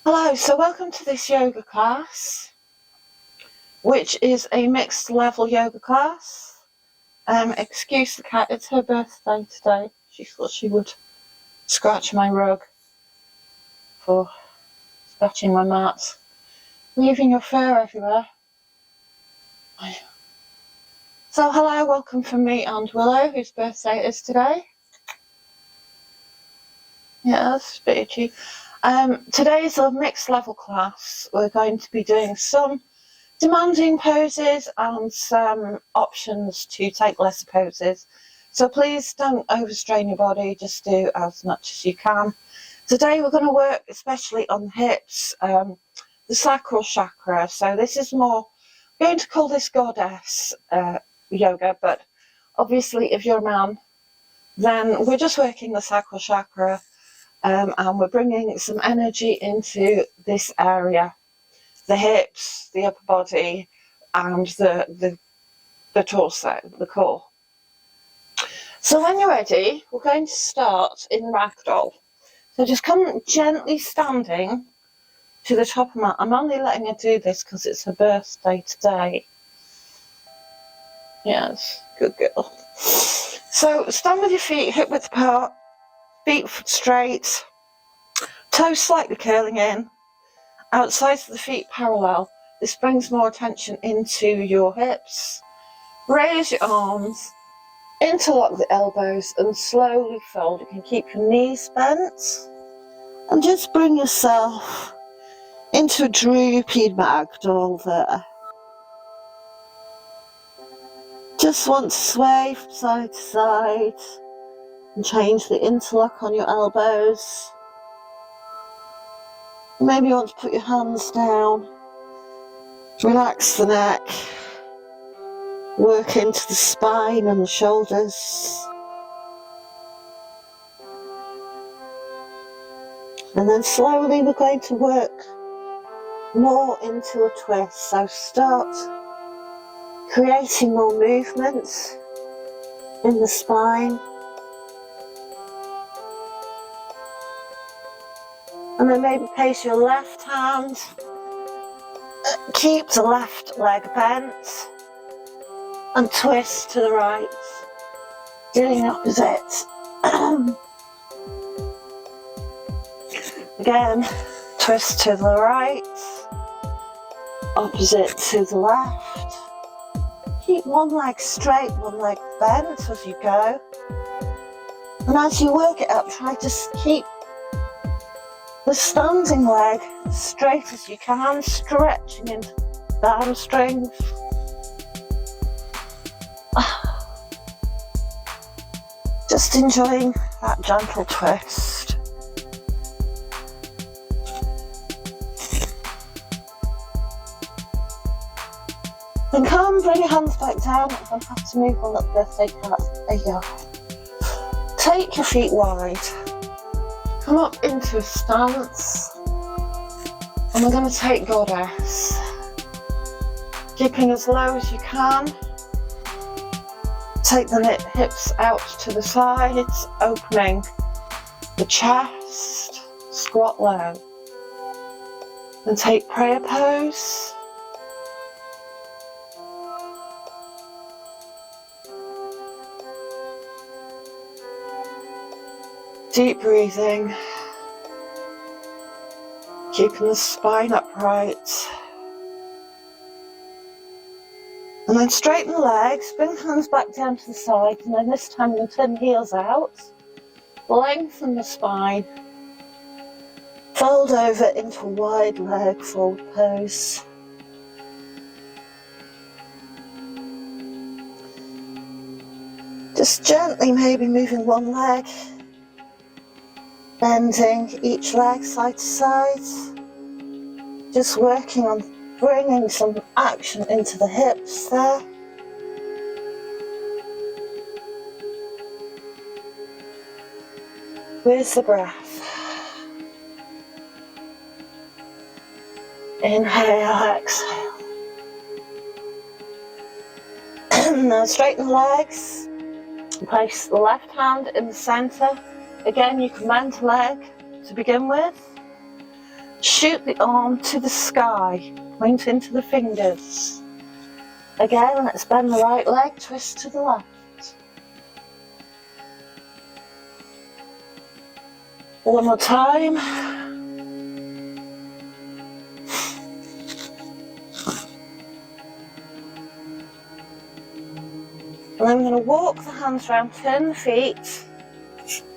Hello, so welcome to this yoga class, which is a mixed level yoga class. Excuse the cat, it's her birthday today. She thought she would scratch my rug for scratching my mat, leaving your fur everywhere. So hello, welcome from me and Willow, whose birthday it is today. Yeah, that's a bit itchy. Today is a mixed level class. We're going to be doing some demanding poses and some options to take lesser poses. So please don't overstrain your body, just do as much as you can. Today we're going to work especially on the hips, the sacral chakra. So this is more, I'm going to call this goddess yoga, but obviously if you're a man, then we're just working the sacral chakra, and we're bringing some energy into this area. The hips, the upper body, and the torso, the core. So when you're ready, we're going to start in ragdoll. So just come gently standing to the top of the mat. I'm only letting her do this because it's her birthday today. Yes, good girl. So stand with your feet hip width apart, feet straight, toes slightly curling in, outsides of the feet parallel. This brings more attention into your hips. Raise your arms, interlock the elbows and slowly fold. You can keep your knees bent and just bring yourself into a droopy ragdoll there. Just want to sway from side to side and change the interlock on your elbows. Maybe you want to put your hands down, relax the neck, work into the spine and the shoulders. And then slowly we're going to work more into a twist. So start creating more movement in the spine. And then maybe place your left hand, keep the left leg bent, and twist to the right, doing the opposite. Again, twist to the right, opposite to the left. Keep one leg straight, one leg bent as you go. And as you work it up, try to keep the standing leg as straight as you can, stretching into the hamstrings. Just enjoying that gentle twist. Then come, bring your hands back down. I'm going to have to move on that birthday cat. There you go. Take your feet wide. Come up into a stance. And we're going to take goddess. Keeping as low as you can. Take the hips out to the sides, opening the chest. Squat low. Then take prayer pose. Deep breathing, keeping the spine upright. And then straighten the legs, bring the hands back down to the side, and then this time you'll turn the heels out, lengthen the spine, fold over into a wide leg forward pose. Just gently maybe moving one leg, bending each leg side to side, just working on bringing some action into the hips there. With the breath. Inhale, exhale. Now straighten the legs. Place the left hand in the centre. Again, you can bend the leg to begin with. Shoot the arm to the sky, point into the fingers. Again, let's bend the right leg, twist to the left. One more time. And then I'm going to walk the hands around, turn the feet,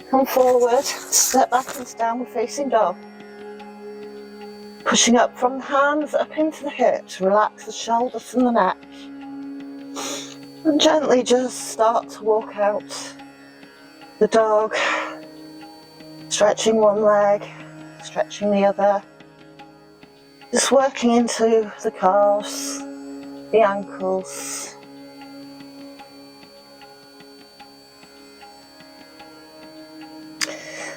come forward, step back into downward facing dog. Pushing up from the hands, up into the hips, relax the shoulders and the neck. And gently just start to walk out the dog, stretching one leg, stretching the other. Just working into the calves, the ankles.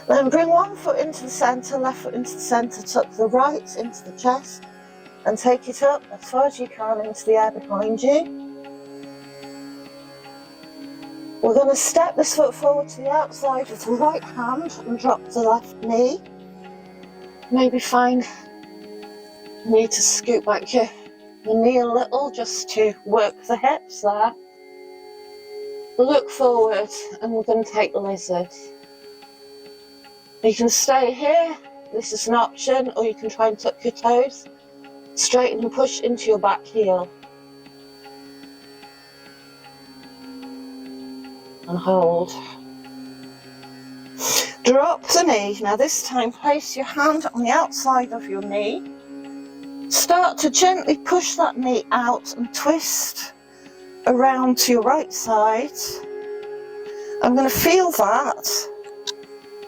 Then bring one foot into the centre, left foot into the centre, tuck the right into the chest and take it up as far as you can into the air behind you. We're going to step this foot forward to the outside with the right hand and drop the left knee. Maybe find you need to scoot back your knee a little just to work the hips there. Look forward and we're going to take the lizard. You can stay here, this is an option, or you can try and tuck your toes, straighten and push into your back heel. And hold. Drop the knee. Now this time place your hand on the outside of your knee. Start to gently push that knee out and twist around to your right side. I'm going to feel that.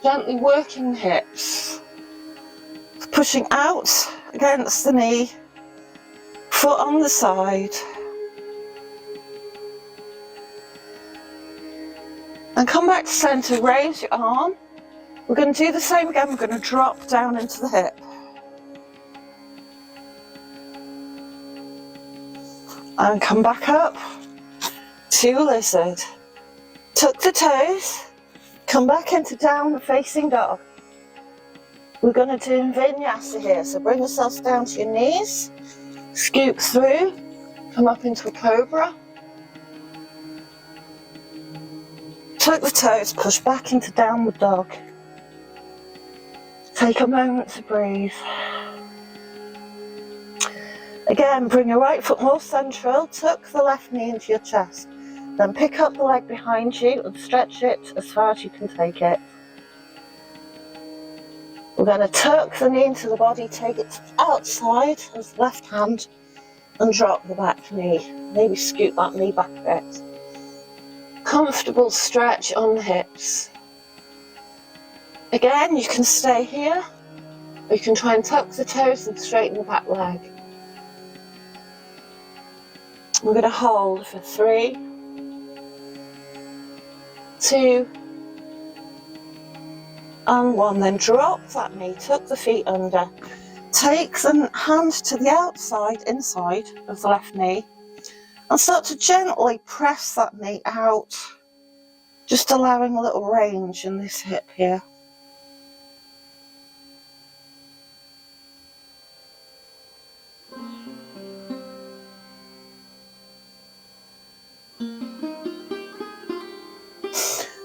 Gently working the hips, pushing out against the knee, foot on the side. And come back to centre, raise your arm. We're going to do the same again, we're going to drop down into the hip. And come back up to lizard. Tuck the toes. Come back into downward facing dog. We're going to do vinyasa here, so bring yourselves down to your knees, scoop through, come up into a cobra. Tuck the toes, push back into downward dog. Take a moment to breathe. Again, bring your right foot more central, tuck the left knee into your chest. Then pick up the leg behind you and stretch it as far as you can take it. We're going to tuck the knee into the body, take it to the outside as the left hand and drop the back knee. Maybe scoot that knee back a bit. Comfortable stretch on the hips. Again, you can stay here, or you can try and tuck the toes and straighten the back leg. We're going to hold for 3, 2, and 1. Then drop that knee, tuck the feet under. Take the hand to the outside, inside of the left knee, and start to gently press that knee out, just allowing a little range in this hip here.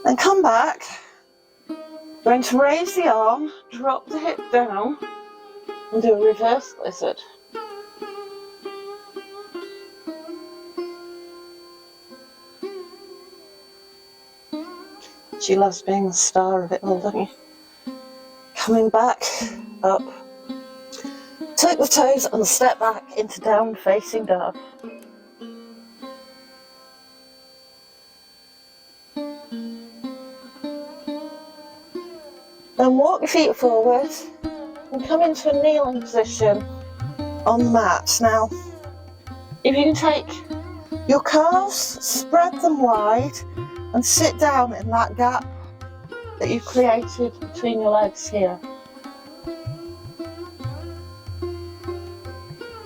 Then come back, we're going to raise the arm, drop the hip down and do a reverse lizard. She loves being the star of it all, don't you? Coming back up, tuck the toes and step back into down facing dog. Then walk your feet forward and come into a kneeling position on the mat. Now, if you can take your calves, spread them wide and sit down in that gap that you've created between your legs here.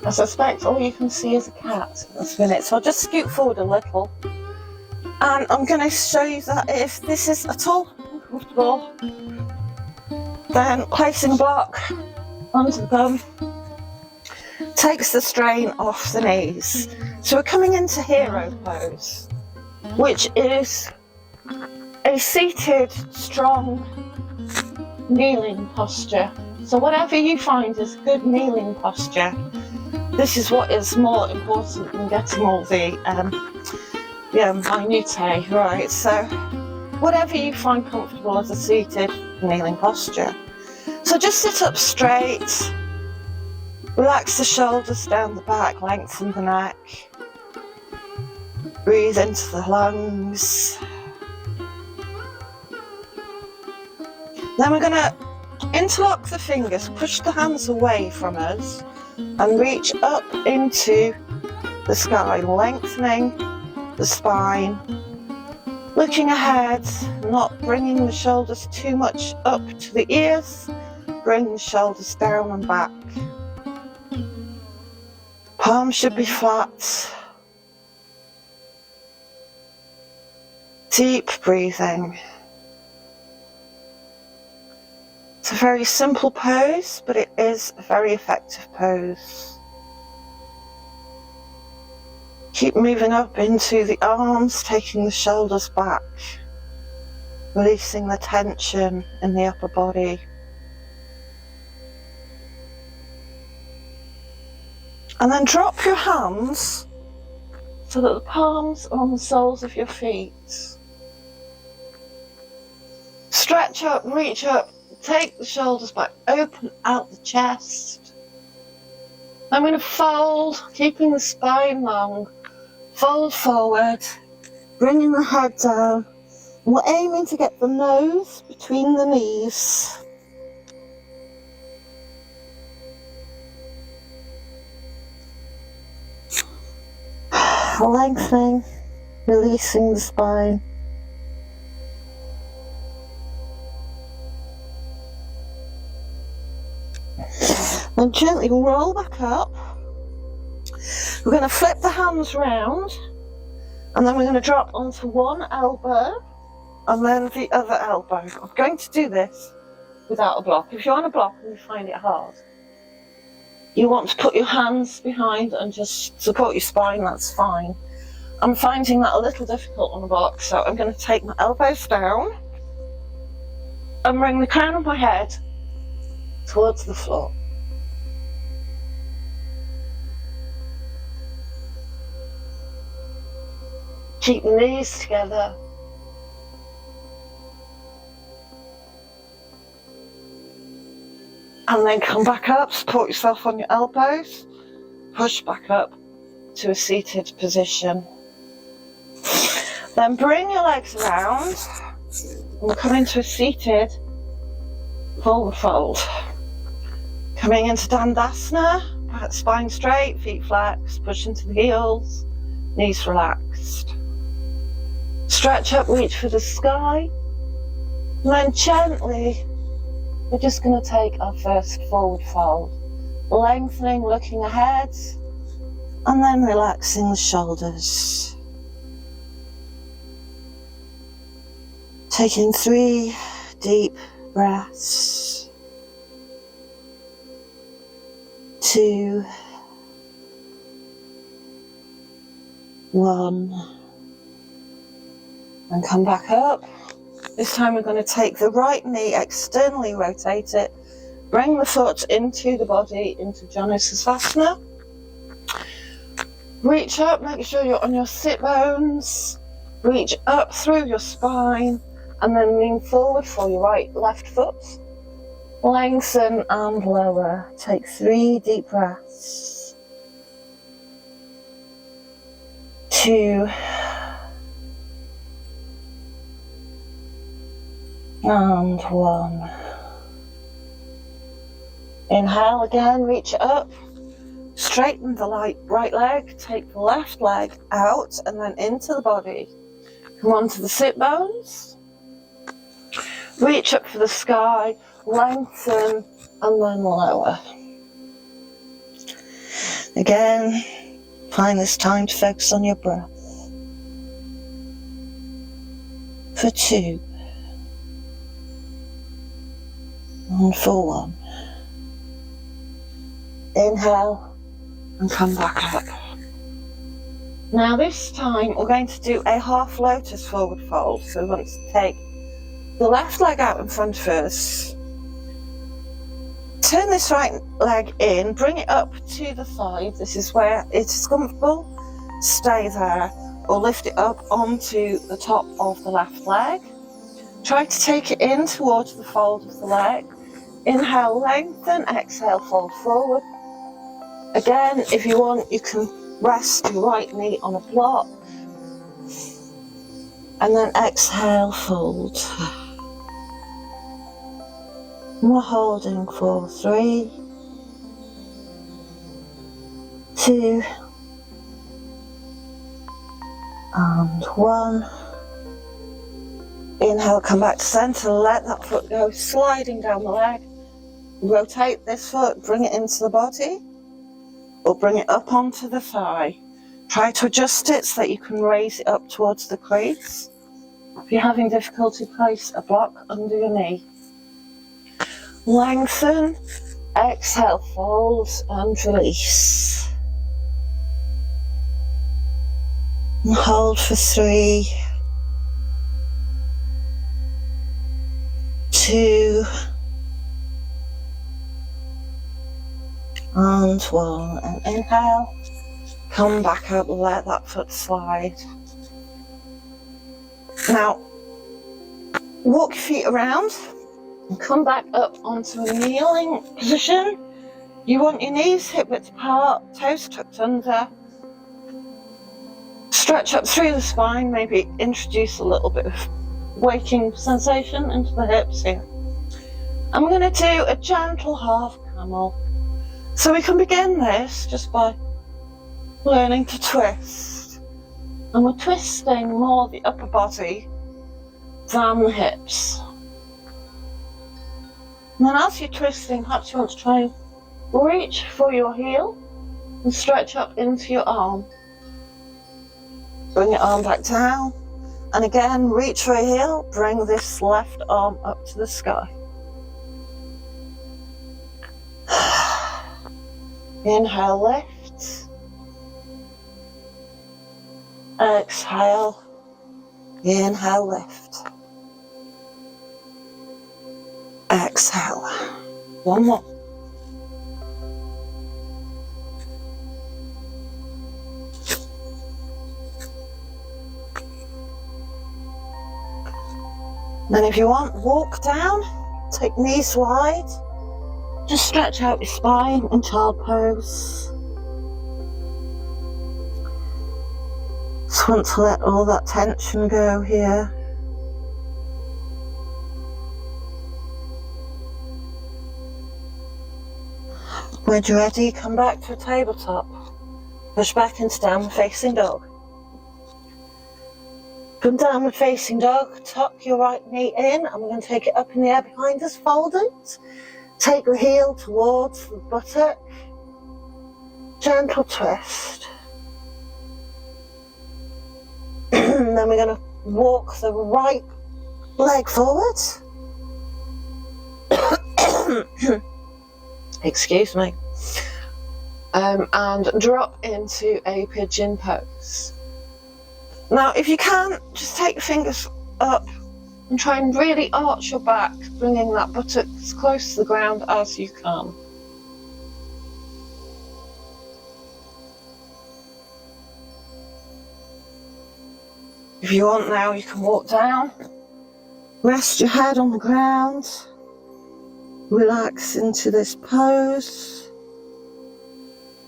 I suspect all you can see is a cat in this minute, so I'll just scoot forward a little. And I'm going to show you that if this is at all uncomfortable, then placing a block onto the bum, takes the strain off the knees. So we're coming into hero pose, which is a seated, strong, kneeling posture. So whatever you find is good kneeling posture, this is what is more important than getting all the minutiae right. So whatever you find comfortable as a seated kneeling posture. So just sit up straight, relax the shoulders down the back, lengthen the neck, breathe into the lungs. Then we're going to interlock the fingers, push the hands away from us and reach up into the sky, lengthening the spine, looking ahead, not bringing the shoulders too much up to the ears, bring the shoulders down and back. Palms should be flat. Deep breathing. It's a very simple pose, but it is a very effective pose. Keep moving up into the arms, taking the shoulders back, releasing the tension in the upper body. And then drop your hands so that the palms are on the soles of your feet. Stretch up, reach up, take the shoulders back, open out the chest. I'm going to fold, keeping the spine long, fold forward, bringing the head down. We're aiming to get the nose between the knees. Lengthening, releasing the spine. Then gently roll back up. We're going to flip the hands round and then we're going to drop onto one elbow and then the other elbow. I'm going to do this without a block. If you're on a block and you find it hard, you want to put your hands behind and just support your spine, that's fine. I'm finding that a little difficult on a block, so I'm going to take my elbows down and bring the crown of my head towards the floor. Keep the knees together. And then come back up, support yourself on your elbows, push back up to a seated position. Then bring your legs around and we'll come into a seated forward fold. Coming into Dandasana, back spine straight, feet flexed, push into the heels, knees relaxed. Stretch up, reach for the sky, and then gently we're just going to take our first forward fold, lengthening, looking ahead, and then relaxing the shoulders. Taking 3 deep breaths. 2, 1, and come back up. This time we're going to take the right knee, externally rotate it, bring the foot into the body, into Janusasana. Reach up, make sure you're on your sit bones, reach up through your spine, and then lean forward for your left foot. Lengthen and lower. Take 3 deep breaths. 2, and 1. Inhale again, reach up, straighten the right leg, take the left leg out and then into the body. Come onto the sit bones, reach up for the sky, lengthen and then lower. Again, find this time to focus on your breath. For 2. And for 1. Inhale and come back up. Now this time we're going to do a half lotus forward fold. So we want to take the left leg out in front of us. Turn this right leg in, bring it up to the side. This is where it is comfortable. Stay there, or lift it up onto the top of the left leg. Try to take it in towards the fold of the leg. Inhale, lengthen, exhale, fold forward. Again, if you want, you can rest your right knee on a block. And then exhale, fold. We're holding for 3, 2, and 1. Inhale, come back to center, let that foot go, sliding down the leg. Rotate this foot, bring it into the body, or bring it up onto the thigh. Try to adjust it so that you can raise it up towards the crease. If you're having difficulty, place a block under your knee. Lengthen, exhale, fold and release. And hold for 3, 2, and 1. And inhale, come back up, let that foot slide. Now, walk your feet around and come back up onto a kneeling position. You want your knees hip width apart, toes tucked under. Stretch up through the spine, maybe introduce a little bit of waking sensation into the hips here. And we're going to do a gentle half camel. So we can begin this just by learning to twist. And we're twisting more the upper body than the hips. And then as you're twisting, perhaps you want to try and reach for your heel and stretch up into your arm. Bring your arm back down. And again, reach for your heel, bring this left arm up to the sky. Inhale, lift. Exhale. Inhale, lift. Exhale. One more. Then if you want, walk down, take knees wide. Just stretch out your spine in child pose. Just want to let all that tension go here. When you're ready, come back to a tabletop. Push back into downward facing dog. From downward facing dog, tuck your right knee in, and we're going to take it up in the air behind us, fold it. Take the heel towards the buttock. Gentle twist. Then we're going to walk the right leg forward. Excuse me. And drop into a pigeon pose. Now, if you can, just take your fingers up and try and really arch your back, bringing that buttock as close to the ground as you can. If you want now, you can walk down, rest your head on the ground, relax into this pose,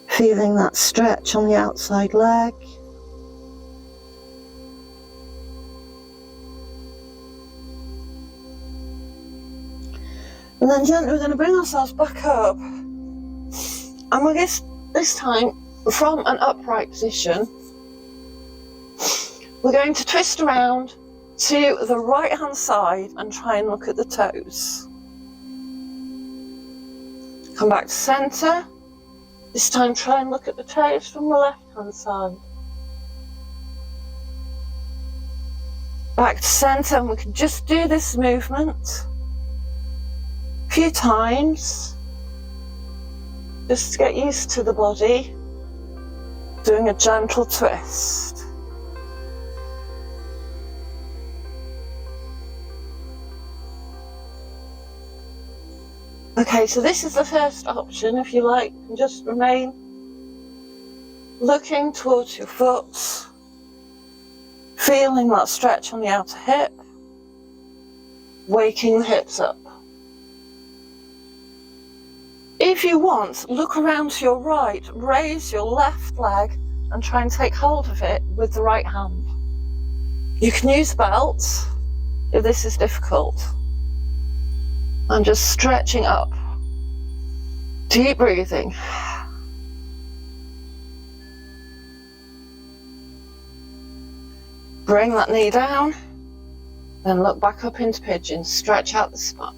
feeling that stretch on the outside leg. And then gently we're going to bring ourselves back up, and we're this time from an upright position. We're going to twist around to the right hand side and try and look at the toes. Come back to centre. This time try and look at the toes from the left hand side. Back to centre, and we can just do this movement a few times. just to get used to the body, doing a gentle twist. Okay, so this is the first option. If you like, you can just remain looking towards your foot, feeling that stretch on the outer hip, waking the hips up. If you want, look around to your right, raise your left leg and try and take hold of it with the right hand. You can use belts if this is difficult. I'm just stretching up. Deep breathing. Bring that knee down, then look back up into pigeon, stretch out the spine.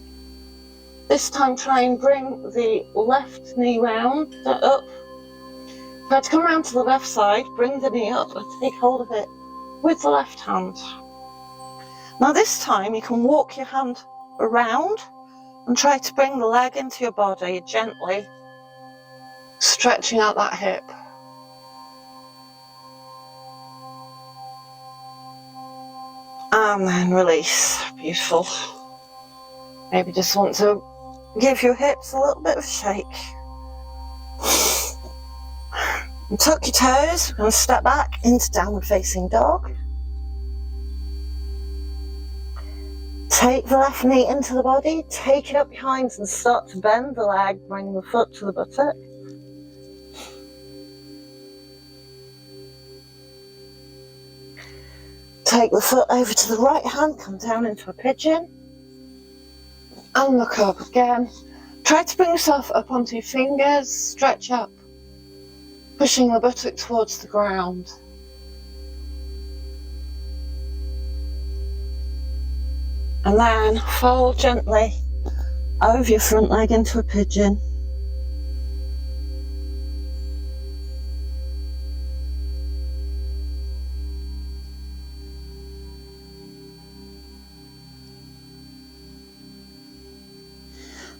This time try and bring the left knee round, up. Try to come around to the left side, bring the knee up and take hold of it with the left hand. Now this time you can walk your hand around and try to bring the leg into your body gently, stretching out that hip. And then release. Beautiful. Maybe just want to give your hips a little bit of a shake. And tuck your toes. We're going to step back into downward facing dog. Take the left knee into the body, take it up behind and start to bend the leg, bring the foot to the buttock. Take the foot over to the right hand, come down into a pigeon. And look up again. Try to bring yourself up onto your fingers, stretch up, pushing the buttock towards the ground. And then fold gently over your front leg into a pigeon.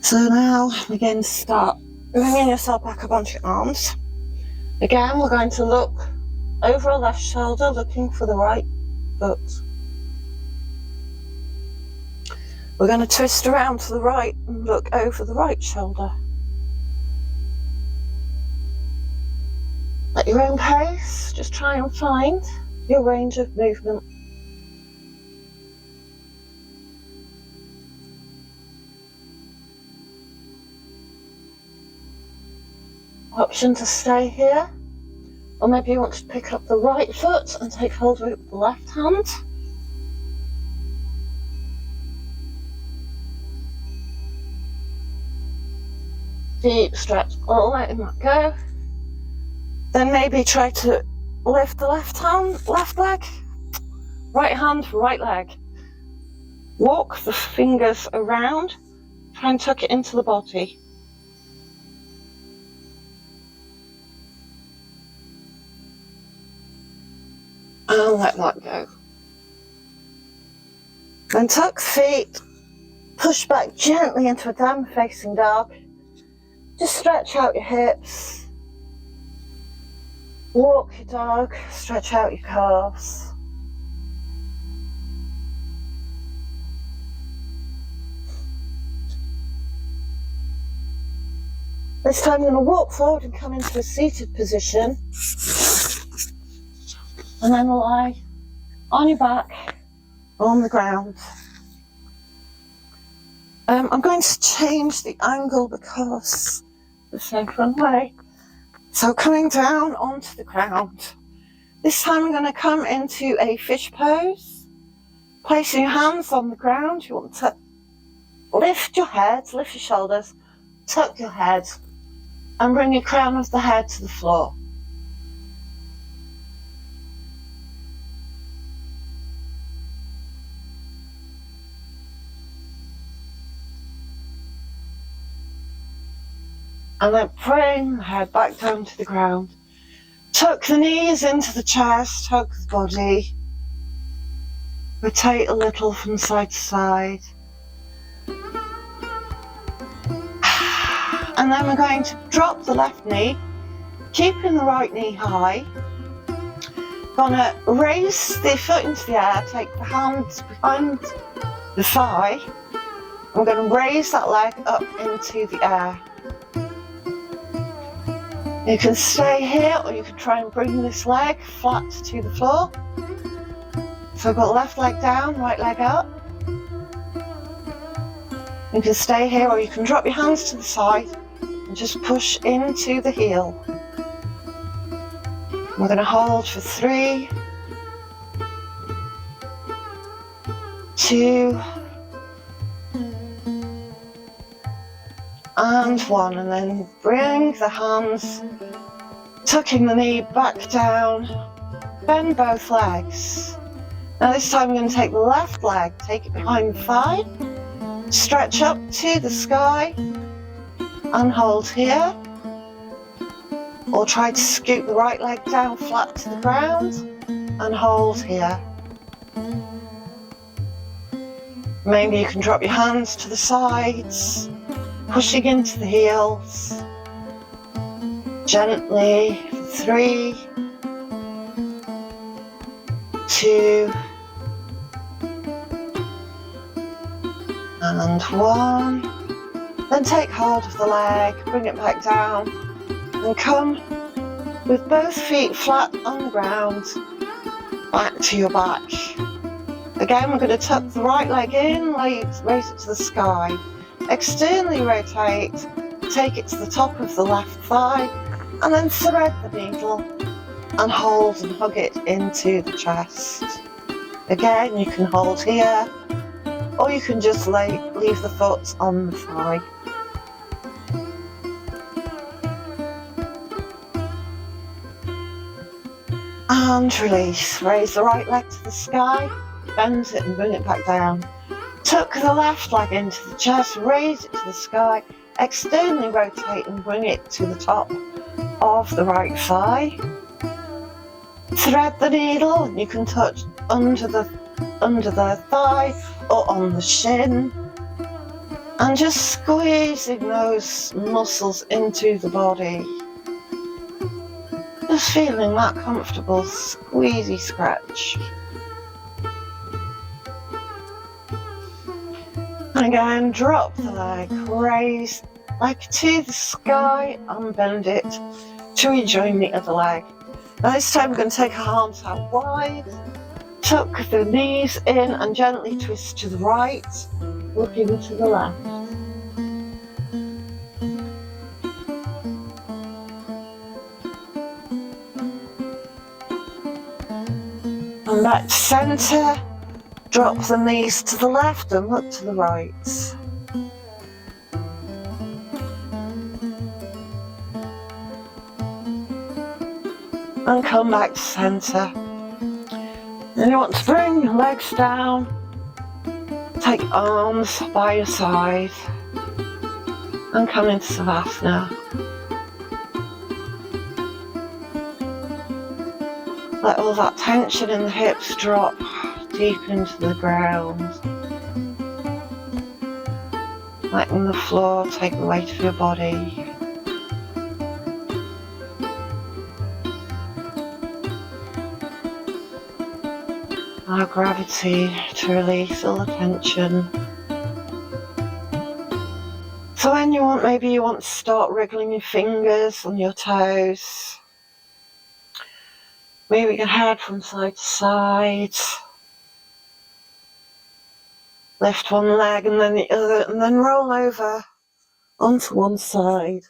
So now again to start bringing yourself back up onto your arms. Again, we're going to look over our left shoulder, looking for the right foot. We're going to twist around to the right and look over the right shoulder. At your own pace, just try and find your range of movement. Option to stay here, or maybe you want to pick up the right foot and take hold of it with the left hand. Deep stretch, letting that go. Then maybe try to lift the left leg, right hand, right leg. Walk the fingers around, try and tuck it into the body. And let that go. Then tuck the feet, push back gently into a downward facing dog. Just stretch out your hips, walk your dog, stretch out your calves. This time I'm going to walk forward and come into a seated position, and then lie on your back on the ground. I'm going to change the angle because the same front way. So coming down onto the ground. This time I'm going to come into a fish pose. Placing your hands on the ground, you want to lift your head, lift your shoulders, tuck your head, and bring your crown of the head to the floor. And then bring the head back down to the ground. Tuck the knees into the chest, hug the body. Rotate a little from side to side. And And then we're going to drop the left knee, keeping the right knee high. Gonna raise the foot into the air, take the hands behind the thigh. I'm going to raise that leg up into the air. You can stay here, or you can try and bring this leg flat to the floor. So I've got left leg down, right leg up. You can stay here, or you can drop your hands to the side and just push into the heel. We're going to hold for 3, 2, and 1, and then bring the hands, tucking the knee back down, bend both legs. Now this time we're going to take the left leg, take it behind the thigh, stretch up to the sky, and hold here. Or try to scoot the right leg down flat to the ground and hold here. Maybe you can drop your hands to the sides, pushing into the heels. Gently, 3, 2, and 1. Then take hold of the leg, bring it back down, and come with both feet flat on the ground, back to your back. Again, we're going to tuck the right leg in, raise it to the sky, externally rotate, take it to the top of the left thigh, and then thread the needle and hold and hug it into the chest. Again, you can hold here, or you can just leave the foot on the thigh. And release. Raise the right leg to the sky, bend it and bring it back down. Tuck the left leg into the chest, raise it to the sky, externally rotate and bring it to the top of the right thigh. Thread the needle, and you can touch under the thigh or on the shin. And just squeezing those muscles into the body. Just feeling that comfortable squeezy scratch. And again, drop the leg, raise leg to the sky and bend it to rejoin the other leg. Now this time we're going to take our arms out wide, tuck the knees in and gently twist to the right, looking to the left. And back to centre, drop the knees to the left and look to the right. And come back to centre. And you want to bring your legs down, take arms by your side and come into Savasana. Let all that tension in the hips drop deep into the ground. Letting the floor take the weight of your body. Allow gravity to release all the tension. So when you want, maybe you want to start wriggling your fingers on your toes. Moving your head from side to side. Lift one leg and then the other, and then roll over onto one side.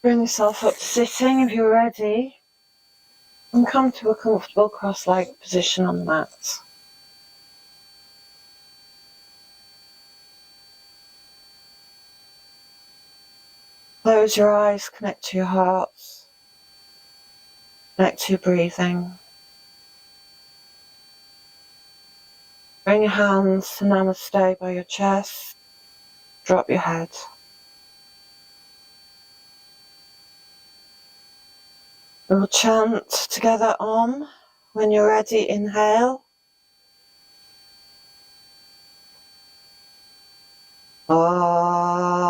Bring yourself up to sitting if you're ready. And come to a comfortable cross-legged position on the mat. Close your eyes, connect to your heart. Connect to your breathing. Bring your hands to Namaste by your chest. Drop your head. We'll chant together Om. When you're ready, inhale. Om.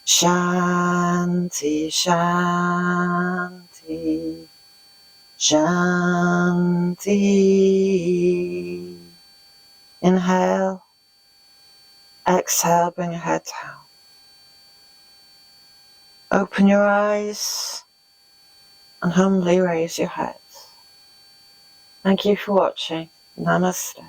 Shanti, Shanti, Shanti. Inhale, exhale, bring your head down. Open your eyes and humbly raise your head. Thank you for watching. Namaste.